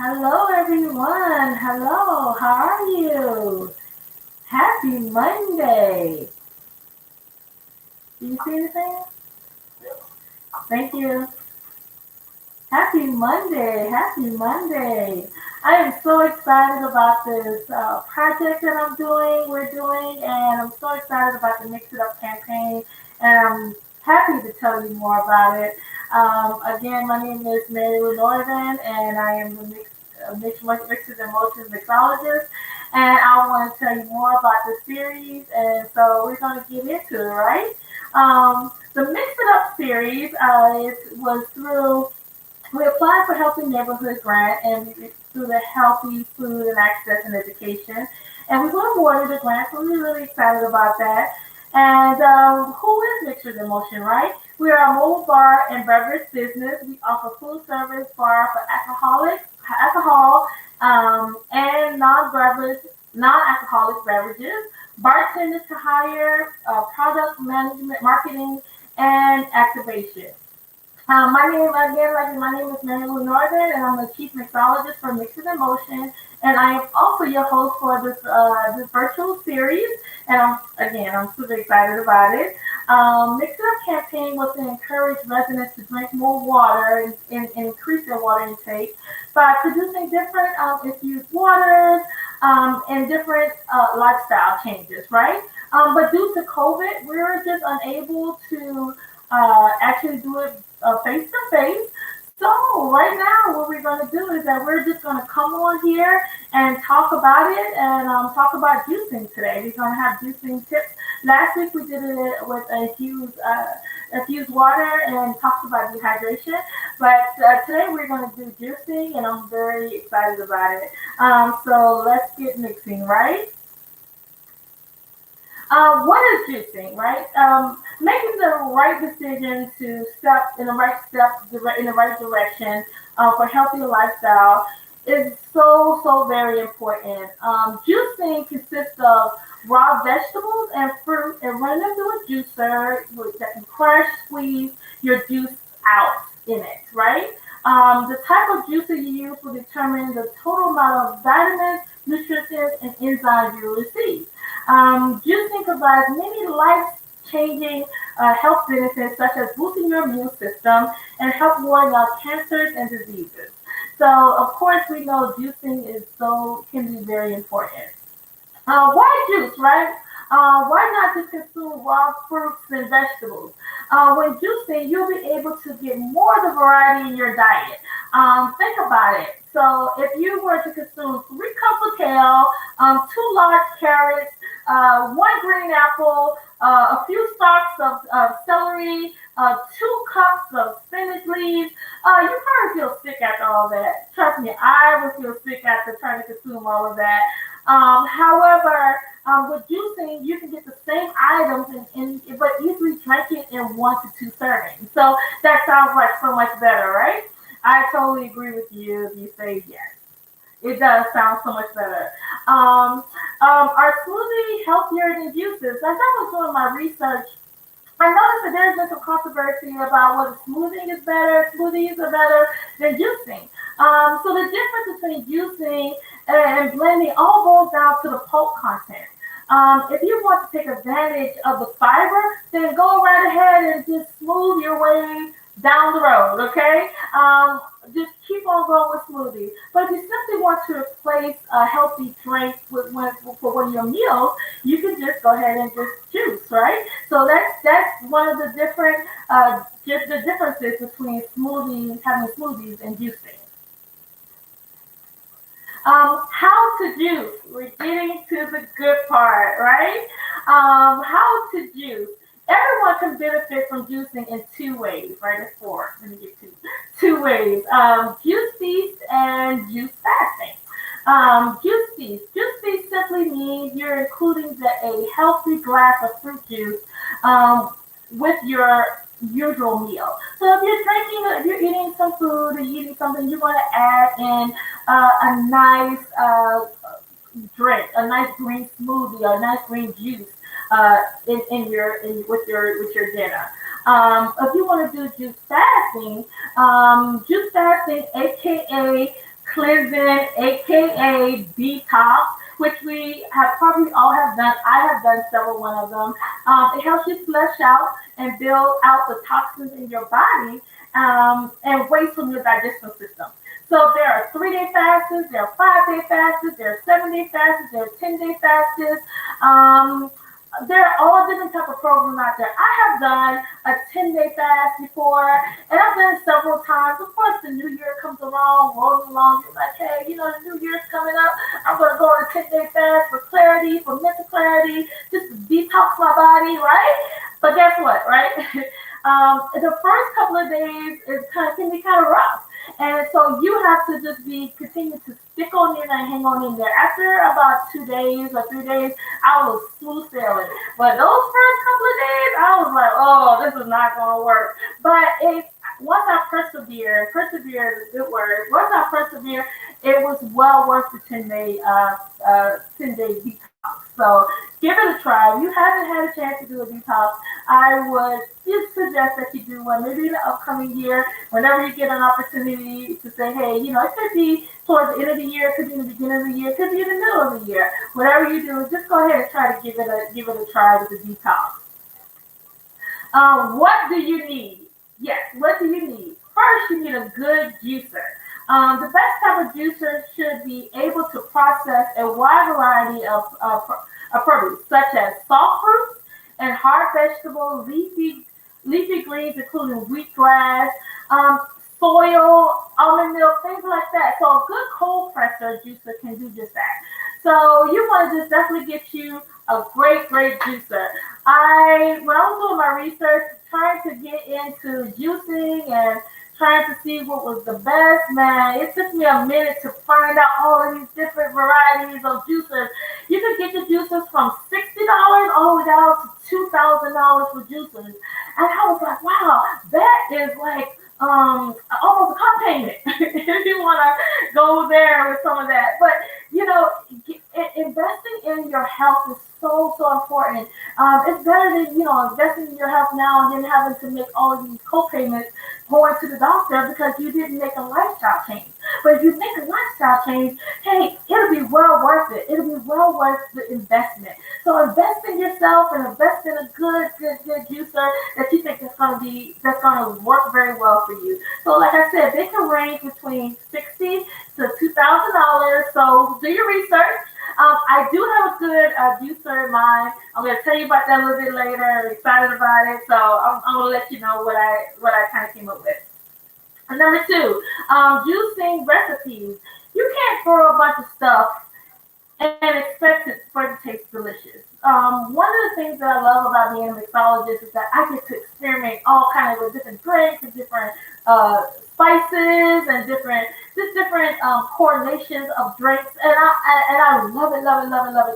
Hello, everyone. Hello, how are you? Happy Monday. Do you see anything? Thank you. Happy Monday. Happy Monday. I am so excited about this project that we're doing, and I'm so excited about the Mix It Up campaign, and I'm happy to tell you more about it. Again, my name is Mary Lou Northern, and I am the Mixes and Motions mixologist, and I want to tell you more about the series, and so we're going to get into it, right? The Mix It Up series was through we applied for Healthy Neighborhood Grant and through the Healthy Food and Access and Education. And we were awarded the grant, so we're really excited about that. And who is Mixers in Motion, right? We are a mobile bar and beverage business. We offer food service bar for alcohol, and non-alcoholic beverages, bartenders to hire, product management, marketing, and activation. My name is Mary Lou Northern, and I'm the chief mixologist for Mixin in Motion, and I am also your host for this virtual series. And I'm super excited about it. Mix It Up campaign was to encourage residents to drink more water and increase their water intake by producing different infused waters and different lifestyle changes, right? But due to COVID, we were just unable to actually do it face to face. So right now, what we're going to do is that we're just going to come on here and talk about it and talk about juicing today. We're going to have juicing tips. Last week we did it with infused water and talked about dehydration. But today we're going to do juicing, and I'm very excited about it. So let's get mixing, right? What is juicing, right? Making the right decision to step in the right direction for healthy lifestyle is so very important. Juicing consists of raw vegetables and fruit and run them through a juicer that can crush, squeeze your juice out in it, right? The type of juicer you use will determine the total amount of vitamins, nutrients, and enzymes you receive. Juicing provides many life-changing health benefits such as boosting your immune system and help ward off cancers and diseases. So, of course, we know juicing can be very important. Why juice, right? Why not just consume raw fruits and vegetables? When juicing, you'll be able to get more of the variety in your diet. Think about it. So if you were to consume 3 cups of kale, 2 large carrots, 1 green apple, a few stalks of celery, 2 cups of spinach leaves, you probably feel sick after all that. Trust me, I would feel sick after trying to consume all of that. However, with juicing, you can get the same items but easily drink it in 1 to 2 servings. So that sounds like so much better, right? I totally agree with you if you say yes. It does sound so much better. Are smoothie healthier than juices? As I was doing my research, I noticed that there's been some controversy about whether smoothies are better than juicing. So the difference between juicing and blending all boils down to the pulp content. If you want to take advantage of the fiber, then go right ahead and just smooth your way down the road, okay? Just keep on going with smoothies. But if you simply want to replace a healthy drink for one of your meals, you can just go ahead and just juice, right? So that's one of the just the differences between having smoothies and juicing. How to juice. We're getting to the good part, right? How to juice. Everyone can benefit from juicing in 2 ways, right? It's four. Let me get to 2 ways. Juice feast and juice fasting. Juice feast. Juice feast simply means you're including a healthy glass of fruit juice with your usual meal. So if you're eating some food or you're eating something, you want to add in a nice drink, a nice green smoothie, or a nice green juice with your dinner. If you want to do juice fasting, aka cleansing, aka detox, which we have probably all have done. I have done several one of them. It helps you flush out and build out the toxins in your body and waste from your digestive system. So there are 3 day fasts, there are 5 day fasts, there are 7 day fasts, there are 10 day fasts. Um, there are all different type of programs out there. I have done a 10 day fast before, and I've done it several times. Of course, the new year comes along, rolling along. You're like, hey, the new year's coming up. I'm going to go on a 10 day fast for clarity, for mental clarity, just to detox my body, right? But guess what, right? The first couple of days can be kind of rough. And so you have to just continue to stick on in and hang on in there. After about 2 days or 3 days, I was smooth sailing. But those first couple of days, I was like, oh, this is not going to work. But once I persevere is a good word. Once I persevere, it was well worth the 10 day detox. So give it a try. If you haven't had a chance to do a detox, I would just suggest that you do one maybe in the upcoming year, whenever you get an opportunity to say, hey, it could be towards the end of the year, it could be in the beginning of the year, it could be in the middle of the year. Whatever you do, just go ahead and try to give it a try with the detox. What do you need? Yes, what do you need? First, you need a good juicer. The best type of juicer should be able to process a wide variety of produce, such as soft fruits and hard vegetables, leafy greens, including wheatgrass, soil, almond milk, things like that. So a good cold presser juicer can do just that. So you want to just definitely get you a great juicer. When I was doing my research, trying to get into juicing and trying to see what was the best, man, it took me a minute to find out all of these different varieties of juicers. You can get your juicers from $60 all the way down to $2,000 for juicers. And I was like, wow, that is like almost a car payment if you want to go there with some of that. But investing in your health is so important. It's better than investing in your health now and then having to make all of these co-payments going to the doctor because you didn't make a lifestyle change. But if you make a lifestyle change, hey, it'll be well worth it. It'll be well worth the investment. So invest in yourself and invest in a good juicer that you think that's gonna work very well for you. So like I said, they can range between $60 to $2,000. So do your research. I do have a good juicer in mind. I'm going to tell you about that a little bit later. I'm excited about it, so I'm going to let you know what I kind of came up with. And number two, juicing recipes. You can't throw a bunch of stuff and expect it for it to taste delicious. One of the things that I love about being a mixologist is that I get to experiment all kinds of different drinks and different spices and different coordinations of drinks, and I love it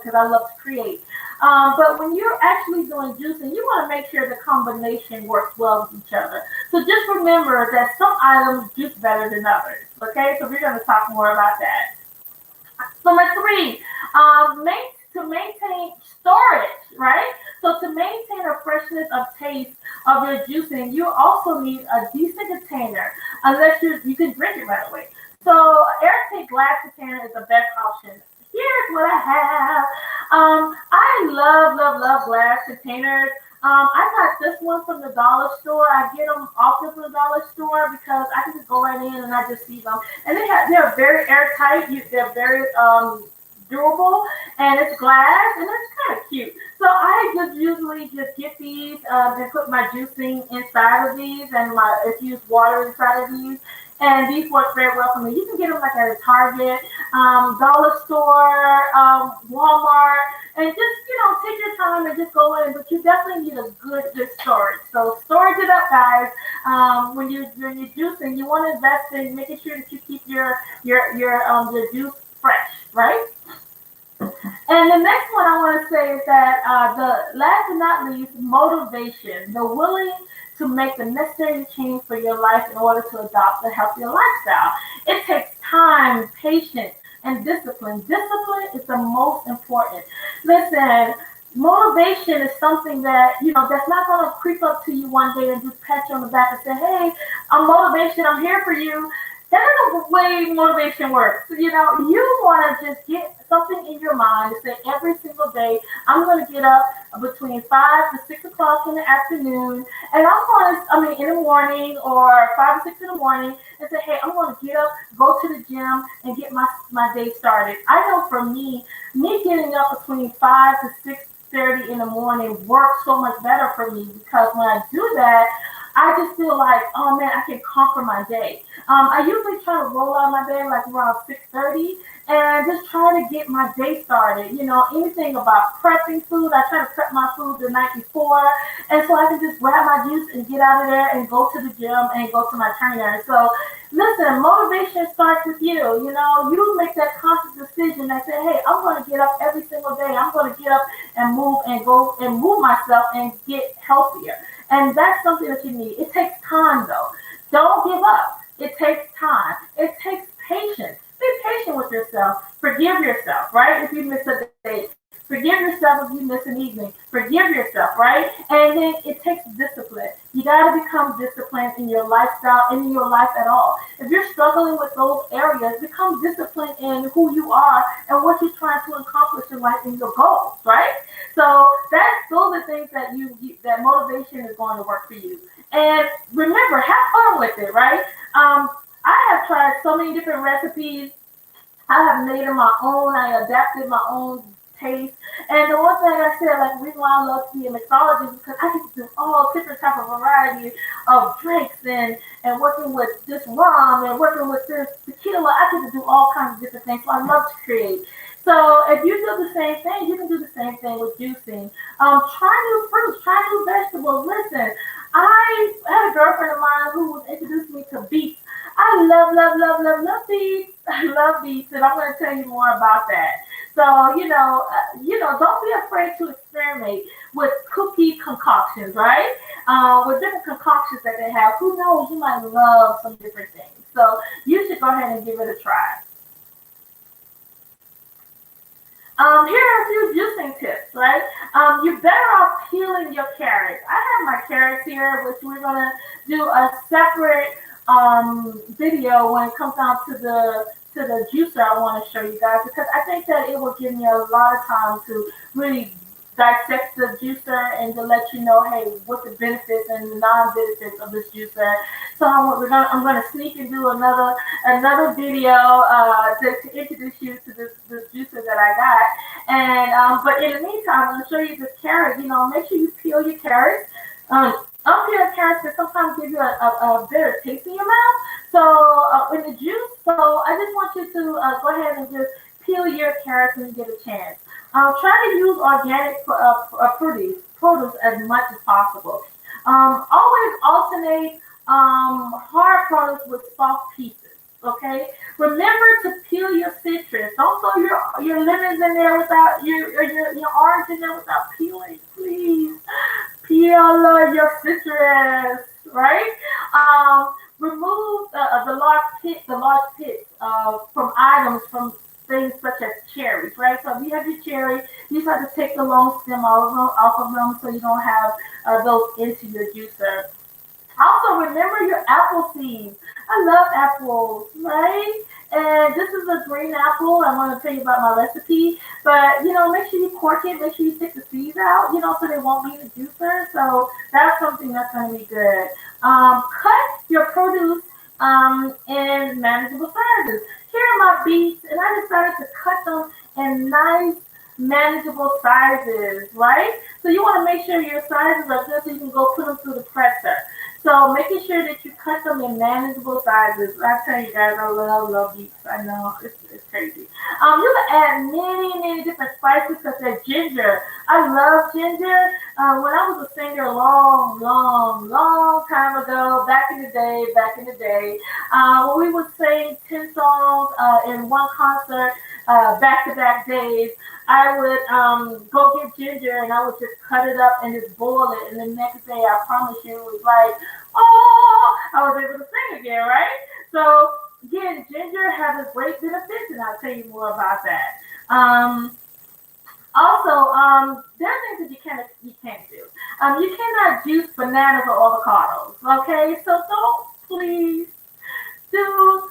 because I love to create. But when you're actually doing juicing, you want to make sure the combination works well with each other. So just remember that some items juice better than others. Okay, so we're going to talk more about that. Number three, to maintain storage, right? So to maintain a freshness of taste of your juicing, you also need a decent container, unless you can drink it right away. So airtight glass container is the best option. Here's what I have. I love glass containers. I got this one from the dollar store. I get them often from the dollar store because I can just go right in and I just see them. And they're very airtight. They're very durable, and it's glass, and it's kind of cute. So I just usually just get these and put my juicing inside of these, and my infused water inside of these. And these work very well for me. You can get them like at a Target, dollar store, Walmart, and just take your time and just go in. But you definitely need a good storage. So storage it up, guys. When you're juicing, you want to invest in making sure that you keep your juice fresh, right? And the next one I want to say is that the last but not least, motivation. The willing to make the necessary change for your life in order to adopt a healthier lifestyle. It takes time, patience, and discipline. Discipline is the most important. Listen, motivation is something that, that's not going to creep up to you one day and just pat you on the back and say, hey, I'm motivation, I'm here for you. That is the way motivation works. You want to just get something in your mind to say every single day, I'm going to get up between 5 to 6 o'clock in the afternoon, and I'm going to, in the morning or 5 to 6 in the morning, and say, hey, I'm going to get up, go to the gym, and get my day started. I know for me getting up between 5 to 6:30 in the morning works so much better for me because when I do that, I just feel like, oh man, I can conquer my day. I usually try to roll out of my bed like around 6:30 and just try to get my day started. Anything about prepping food, I try to prep my food the night before, and so I can just grab my juice and get out of there and go to the gym and go to my trainer. So listen, motivation starts with you. You make that conscious decision and say, hey, I'm going to get up every single day. I'm going to get up and move and go and move myself and get healthier. And that's something that you need. It takes time though. Don't give up. It takes time. It takes patience. Be patient with yourself. Forgive yourself, right? If you miss a day. Forgive yourself if you miss an evening. Forgive yourself, right? And then it takes discipline. You got to become disciplined in your lifestyle and in your life at all. If you're struggling with those areas, become disciplined in who you are and what you're trying to accomplish in life and your goals, right? So those are things that that motivation is going to work for you. And remember, have fun with it, right? I have tried so many different recipes. I have made them my own. I adapted my own taste. And the one thing I said, like the reason why I love being mixologist is because I get to do all different type of variety of drinks and working with this rum and working with this tequila. I get to do all kinds of different things. So I love to create. So if you do the same thing, you can do the same thing with juicing. Try new fruits, try new vegetables. Listen, I had a girlfriend of mine who introduced me to beets. I love, love, love, love, love beets. I love beets, and I'm going to tell you more about that. So don't be afraid to experiment with cookie concoctions, right? With different concoctions that they have. Who knows? You might love some different things. So you should go ahead and give it a try. Here are a few juicing tips, right? You're better off peeling your carrots. I have my carrots here, which we're gonna do a separate video when it comes down to the juicer. I want to show you guys because I think that it will give me a lot of time to really dissect the juicer and to let you know, hey, what the benefits and the non-benefits of this juicer. So I'm gonna sneak and do another video to introduce you to this juicer that I got. And but in the meantime, I'm gonna show you this carrot. Make sure you peel your carrots. Unpeeled carrots can sometimes give you a better taste in your mouth. So in the juice, so I just want you to go ahead and just peel your carrots when you get a chance. Try to use organic produce as much as possible. Always alternate hard produce with soft pieces. Okay. Remember to peel your citrus. Don't throw your lemons in there without your orange in there without peeling. Please peel your citrus. Right. Remove the large pits from items from things such as cherries, right? So if you have your cherry, you just have to take the long stem off of them so you don't have those into your juicer. Also, remember your apple seeds. I love apples, right? And this is a green apple. I'm going to tell you about my recipe. But, make sure you cork it. Make sure you take the seeds out, so they won't be in the juicer. So that's something that's going to be good. Cut your produce in manageable sizes. Here are my beets, and I decided to cut them in nice, manageable sizes, right? So you want to make sure your sizes are good so you can go put them through the presser. So making sure that you cut them in manageable sizes. I tell you guys, I love beets. I know it's crazy. You can add many different spices such as ginger. I love ginger. When I was a singer, long time ago, back in the day, when we would sing 10 songs in one concert, back-to-back days, I would go get ginger and I would just cut it up and just boil it. And the next day, I promise you, it was like, oh, I was able to sing again, right? So again, ginger has a great benefits, and I'll tell you more about that. Also, there are things that you can't do. You cannot juice bananas or avocados. Okay, so don't please do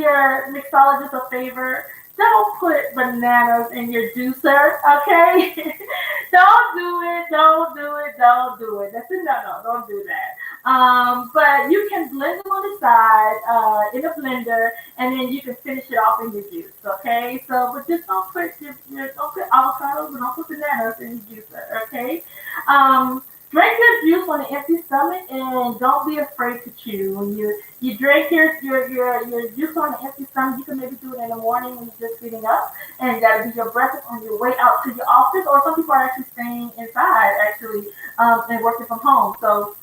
your mixologist a favor. Don't put bananas in your juicer, okay? Don't do it. Don't do it. Don't do it. That's a no, no. Don't do that. But you can blend them on the side in a blender, and then you can finish it off in your juice. Okay. So, but just don't put avocados and don't put bananas in your juicer. Okay. Um, Drink your juice on an empty stomach, and don't be afraid to chew. When you drink your juice on an empty stomach, you can maybe do it in the morning when you're just getting up, and that'll be your breakfast on your way out to your office. Or some people are actually staying inside, actually, and working from home. So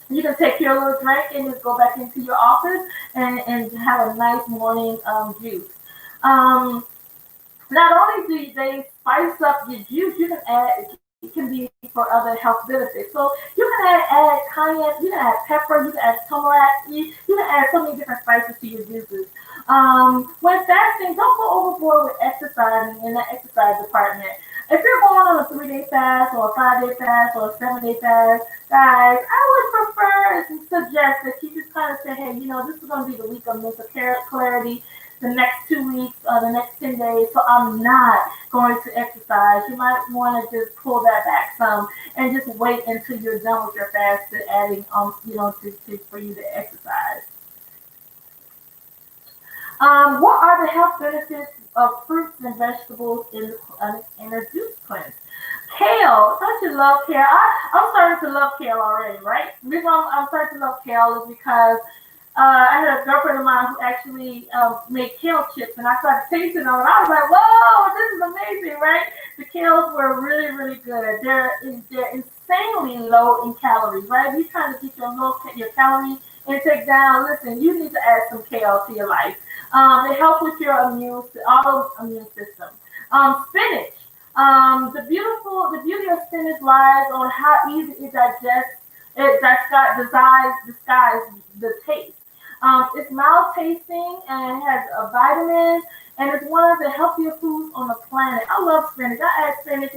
you can take your little drink and just go back into your office and have a nice morning juice. Um, Not only do they spice up your juice, you can add it can be for other health benefits. So you can add cayenne, you can add pepper, you can add turmeric, you can add so many different spices to your juices. When fasting, don't go overboard with exercising in the exercise department. If you're going on a 3 day fast or a 5 day fast or a 7 day fast, guys, I would prefer and suggest that you just kind of say, hey, this is going to be the week of mental clarity, the next 2 weeks, the next 10 days, so I'm not going to exercise. You might want to just pull that back some and just wait until you're done with your fast to adding, for you to exercise. What are the health benefits of fruits and vegetables in a juice cleanse? Kale. Don't you love kale? I'm starting to love kale already, right? The reason I'm starting to love kale is because I had a girlfriend of mine who actually made kale chips, and I started tasting them, and I was like, "Whoa, this is amazing!" Right? The kales were really, really good. They're insanely low in calories, right? If you're trying to get your calorie intake down, listen, you need to add some kale to your life. It helps with your autoimmune system. Spinach. The beauty of spinach lies on how easy it digests. Disguise the taste. It's mild tasting and has vitamins, and it's one of the healthier foods on the planet. I love spinach. I add spinach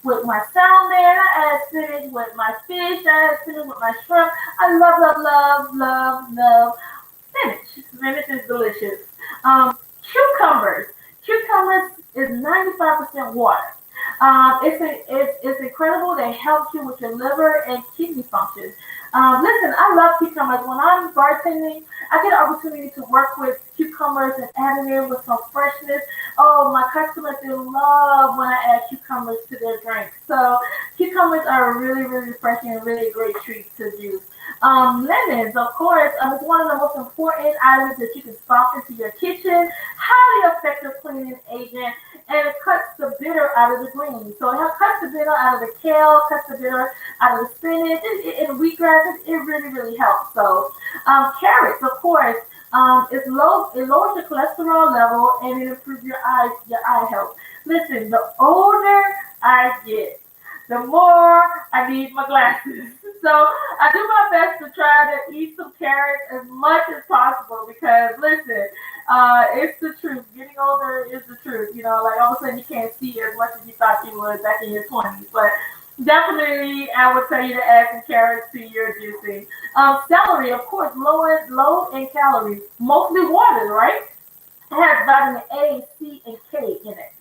with my salmon. I add spinach with my fish. I add spinach with my shrimp. I love, love, love, love, love spinach. Spinach is delicious. Cucumbers. Cucumbers is 95% water. It's incredible. They help you with your liver and kidney functions. Listen, I love cucumbers. When I'm bartending, I get an opportunity to work with cucumbers and add it in with some freshness. Oh, my customers, they love when I add cucumbers to their drinks. So cucumbers are a really, really refreshing and really great treat to use. Lemons, of course, it's one of the most important items that you can stock into your kitchen. Highly effective cleaning agent, and it cuts the bitter out of the greens. So it cuts the bitter out of the kale, cuts the bitter out of the spinach, and wheatgrass. It really, really helps. So carrots, of course, it lowers your cholesterol level and it improves your eye health. Listen, the older I get, the more I need my glasses. So I do my best to try to eat some carrots as much as possible because listen, it's the truth. Getting older is the truth. Like all of a sudden you can't see as much as you thought you would back in your 20s. But definitely, I would tell you to add some carrots to your juicing. Celery, of course, low in calories, mostly water, right? It has vitamin A, C, and K in it.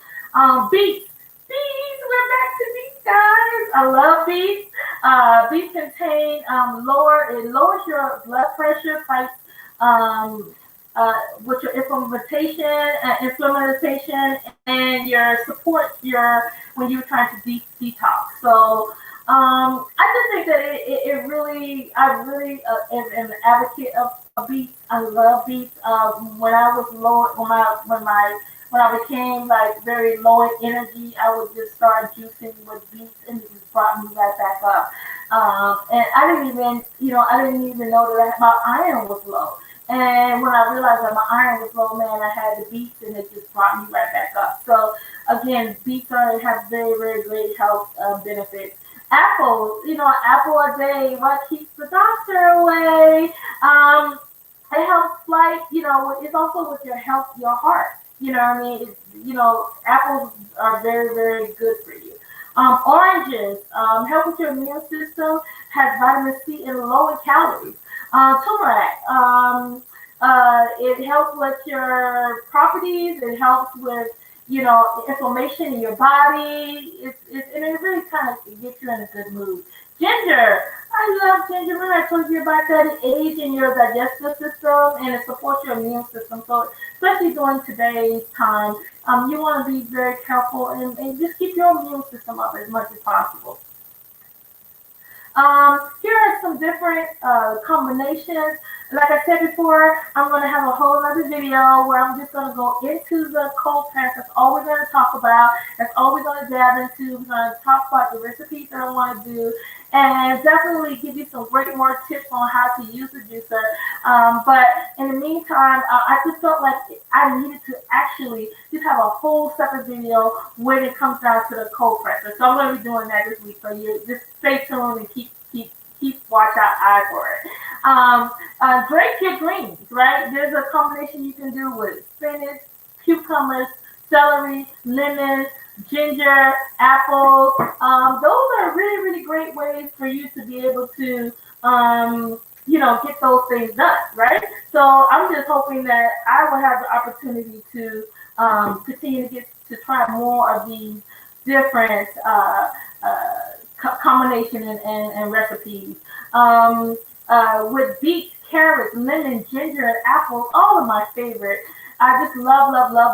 Beets. Beets, we're back to beets, guys. I love beets. Beets contain it lowers your blood pressure, fights with your inflammation, and your support when you're trying to detox. So I just think that I really am an advocate of beets. I love beets. When I was low, when I became like very low in energy, I would just start juicing with beets, and it just brought me right back up. And I didn't even know that my iron was low. And when I realized that my iron was low, man, I had the beets, and it just brought me right back up. So again, have very, very great health benefits. Apples, an apple a day, what keeps the doctor away? It helps, like, it's also with your health, your heart. You know what I mean? Apples are very, very good for you. Oranges help with your immune system, has vitamin C and low in calories. Turmeric, It helps with your properties. It helps with inflammation in your body. And it really kind of gets you in a good mood. Ginger. I love ginger. Remember I told you about that? It aids in your digestive system and it supports your immune system. So especially during today's time, you want to be very careful and just keep your immune system up as much as possible. Here are some different combinations. Like I said before, I'm going to have a whole other video where I'm just going to go into the cold press. That's all we're going to talk about. That's all we're going to dive into. We're going to talk about the recipes that I want to do and definitely give you some great more tips on how to use the juicer. But in the meantime, I just felt like I needed to actually just have a whole separate video when it comes down to the cold presser. So I'm going to be doing that this week. So you just stay tuned and keep watch out eye for it. Drink your greens, right? There's a combination you can do with spinach, cucumbers, celery, lemon, ginger, apples. Those are really, really great ways for you to be able to, get those things done, right? So I'm just hoping that I will have the opportunity to continue to get to try more of these different combination and recipes. With beets, carrots, lemon, ginger, and apples, all of my favorite. I just love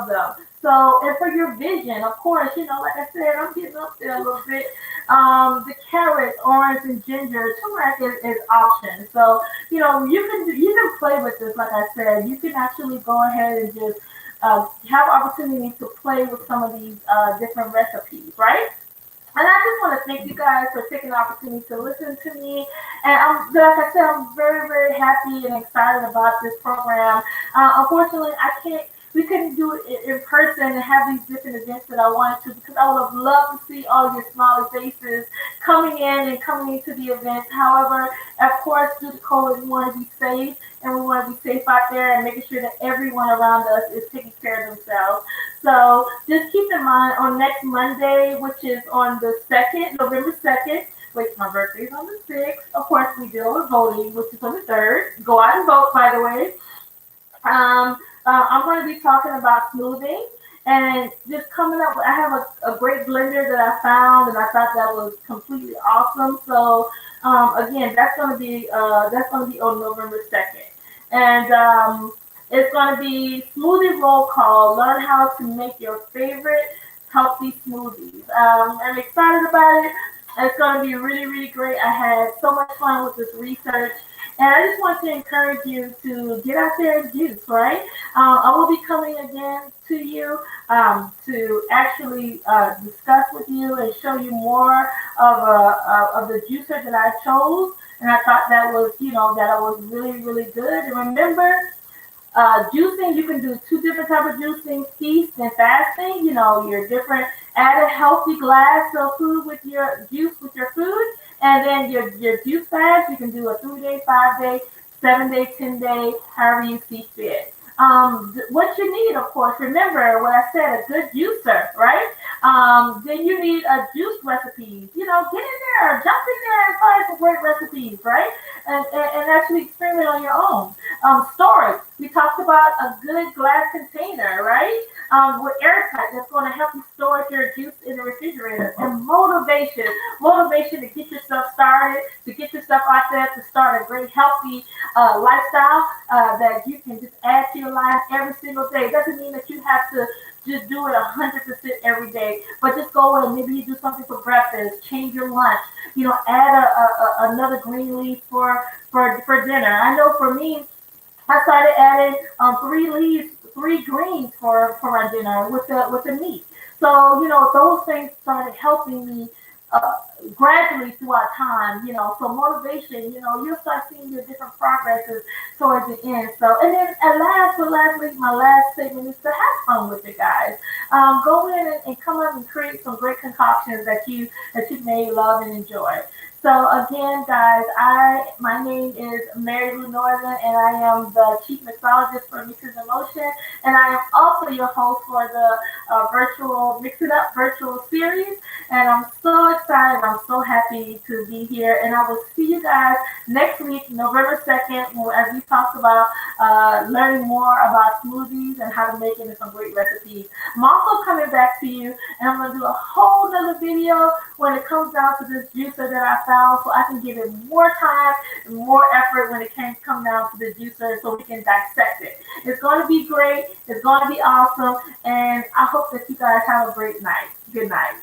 them. So, and for your vision, of course, like I said, I'm getting up there a little bit. The carrots, orange, and ginger, turmeric is option. So, you can play with this. Like I said, you can actually go ahead and just have opportunity to play with some of these different recipes, right? And I just want to thank you guys for taking the opportunity to listen to me. And like I said, I'm very, very happy and excited about this program. Unfortunately, we couldn't do it in person and have these different events that I wanted to because I would have loved to see all your smiley faces coming in and coming into the events. However, of course, due to COVID, we want to be safe and we want to be safe out there and making sure that everyone around us is taking care of themselves. So just keep in mind on next Monday, which is on the 2nd, November 2nd, which my birthday is on the 6th. Of course, we deal with voting, which is on the 3rd. Go out and vote, by the way. I'm going to be talking about smoothing and just coming up. I have a great blender that I found, and I thought that was completely awesome. So again, that's going to be on November 2nd, and it's going to be smoothie roll call. Learn how to make your favorite healthy smoothies. I'm excited about it. It's going to be really, really great. I had so much fun with this research. And I just want to encourage you to get out there and juice, right? I will be coming again to you to actually discuss with you and show you more of the juicer that I chose. And I thought that was, that was really, really good. And remember, juicing, you can do two different types of juicing, feast and fasting. Your different, add a healthy glass of food with your juice with your food. And then your juice fast, you can do a 3-day, 5-day, 7-day, 10-day, however you see fit. What you need, of course, remember what I said, a good juicer, right? Then you need a juice recipe. Get in there, jump in there and find some great recipes, right? And actually experiment on your own. Storage. We talked about a good glass container, right? With airtight, that's going to help you store your juice in the refrigerator. And motivation to get yourself started, to get yourself out there, to start a great healthy lifestyle that you can just add to your life every single day. It doesn't mean that you have to just do it 100% every day, but just go and maybe you do something for breakfast, change your lunch, add another green leaf for dinner. I know for me, I started adding 3 greens for my dinner with the meat. So those things started helping me gradually throughout time. So motivation. You'll start seeing your different progresses towards the end. So and then lastly, my last statement is to have fun with it, guys. Go in and come up and create some great concoctions that you may love and enjoy. So again, guys, my name is Mary Lou Northern, and I am the chief mixologist for Mixin Motion, and I am also your host for the virtual Mix It Up virtual series. And I'm so excited. I'm so happy to be here, and I will see you guys next week, November 2nd, as we talk about learning more about smoothies and how to make it and some great recipes. I'm also coming back to you, and I'm going to do a whole nother video when it comes down to this juicer that I found, so I can give it more time and more effort when it can come down to the juicer so we can dissect it. It's going to be great. It's going to be awesome. And I hope that you guys have a great night. Good night.